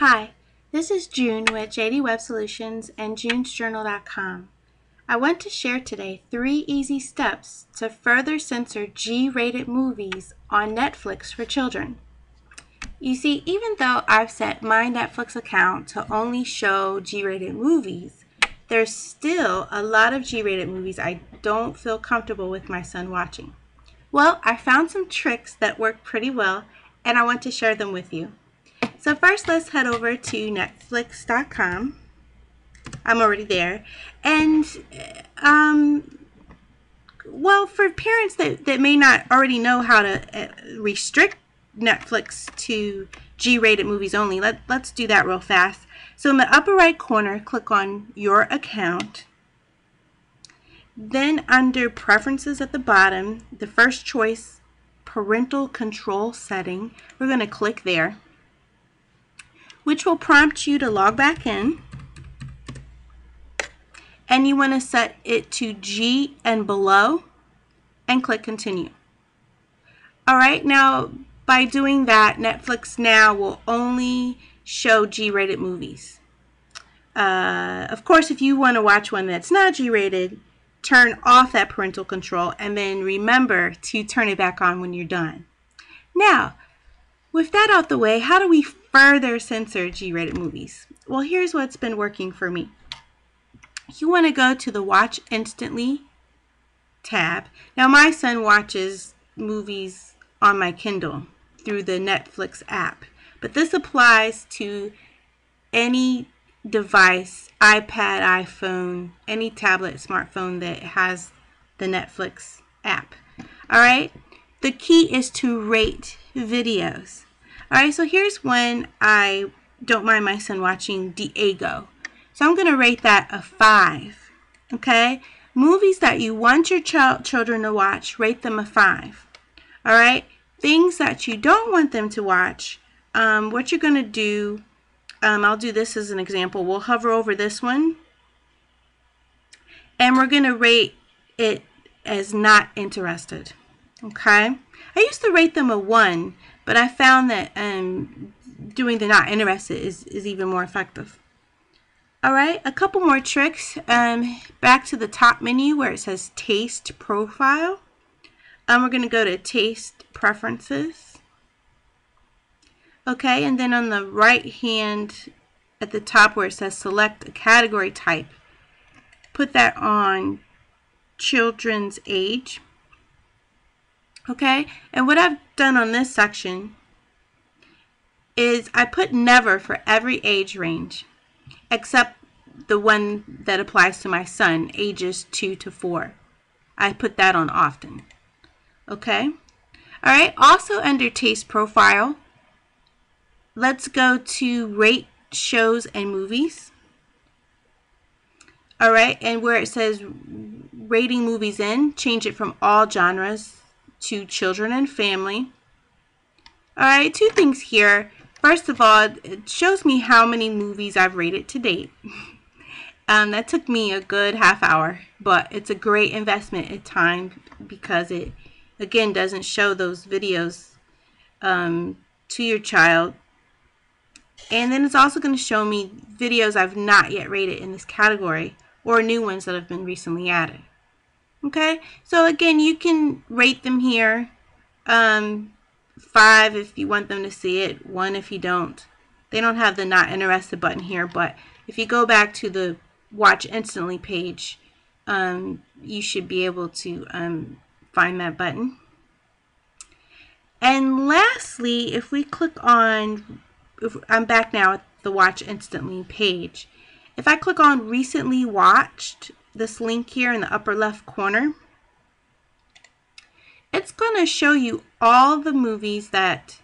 Hi, this is June with JD Web Solutions and junesjournal.com. I want to share today 3 easy steps to further censor G-rated movies on Netflix for children. You see, even though I've set my Netflix account to only show G-rated movies, there's still a lot of G-rated movies I don't feel comfortable with my son watching. Well, I found some tricks that work pretty well, and I want to share them with you. So first, let's head over to netflix.com. I'm already there. And, well, for parents that may not already know how to restrict Netflix to G-rated movies only, let's do that real fast. So in the upper right corner, click on Your Account. Then under Preferences at the bottom, the first choice, Parental Control Setting, we're going to click there, which will prompt you to log back in. And you want to set it to G and below and click Continue. Alright, now by doing that, Netflix now will only show G-rated movies. Of course, if you want to watch one that's not G-rated, turn off that parental control and then remember to turn it back on when you're done. Now, with that out the way, how do we further censor G-rated movies? Well, here's what's been working for me. You want to go to the Watch Instantly tab. Now, my son watches movies on my Kindle through the Netflix app, but this applies to any device, iPad, iPhone, any tablet, smartphone that has the Netflix app. Alright, the key is to rate videos. Alright, so here's one I don't mind my son watching, Diego. So I'm going to rate that a 5. Okay, movies that you want your children to watch, rate them a 5. Alright, things that you don't want them to watch, what you're going to do, I'll do this as an example. We'll hover over this one and we're going to rate it as not interested. Okay, I used to rate them a 1, but I found that doing the not interested is even more effective. Alright, a couple more tricks. Back to the top menu where it says Taste Profile. We're going to go to Taste Preferences. Okay, and then on the right hand at the top where it says Select a Category Type, put that on Children's Age. Okay, and what I've done on this section is I put Never for every age range, except the one that applies to my son, ages 2 to 4. I put that on Often. Okay? Alright, also under Taste Profile, let's go to Rate Shows and Movies. Alright, and where it says Rating Movies In, change it from all genres to Children and Family. Alright, 2 things here. First of all, it shows me how many movies I've rated to date. That took me a good half hour, but it's a great investment in time because it, again, doesn't show those videos to your child. And then it's also going to show me videos I've not yet rated in this category or new ones that have been recently added. Okay, so again, you can rate them here. 5 if you want them to see it, 1 if you don't. They don't have the not interested button here, but if you go back to the Watch Instantly page, you should be able to find that button. And lastly, if we click on, I'm back now at the Watch Instantly page. If I click on Recently Watched, this link here in the upper left corner, it's going to show you all the movies that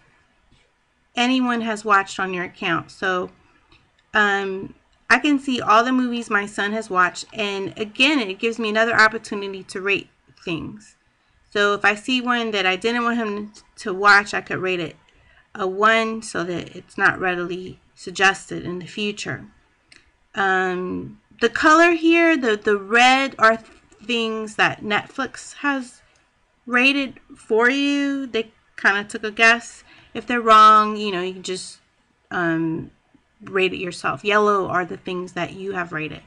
anyone has watched on your account. So I can see all the movies my son has watched, and again, it gives me another opportunity to rate things. So if I see one that I didn't want him to watch, I could rate it a 1 so that it's not readily suggested in the future. The color here, the red, are things that Netflix has rated for you. They kind of took a guess. If they're wrong, you can just rate it yourself. Yellow are the things that you have rated.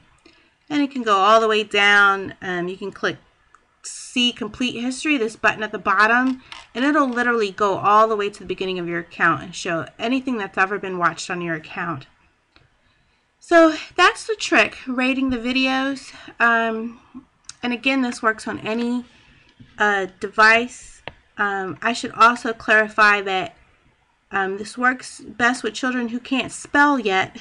And it can go all the way down. You can click see complete history, this button at the bottom, and it'll literally go all the way to the beginning of your account and show anything that's ever been watched on your account. So that's the trick, rating the videos. And again, this works on any device. I should also clarify that this works best with children who can't spell yet,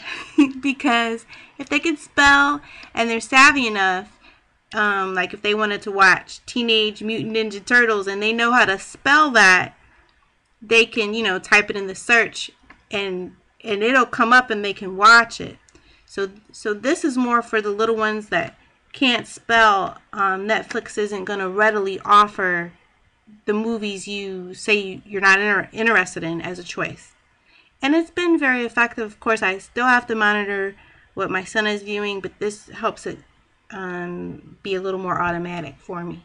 because if they can spell and they're savvy enough, like if they wanted to watch Teenage Mutant Ninja Turtles and they know how to spell that, they can, type it in the search and it'll come up and they can watch it. So this is more for the little ones that can't spell. Netflix isn't going to readily offer the movies you say you're not interested in as a choice. And it's been very effective. Of course, I still have to monitor what my son is viewing, but this helps it be a little more automatic for me.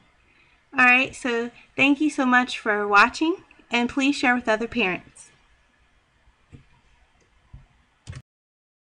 Alright, so thank you so much for watching, and please share with other parents.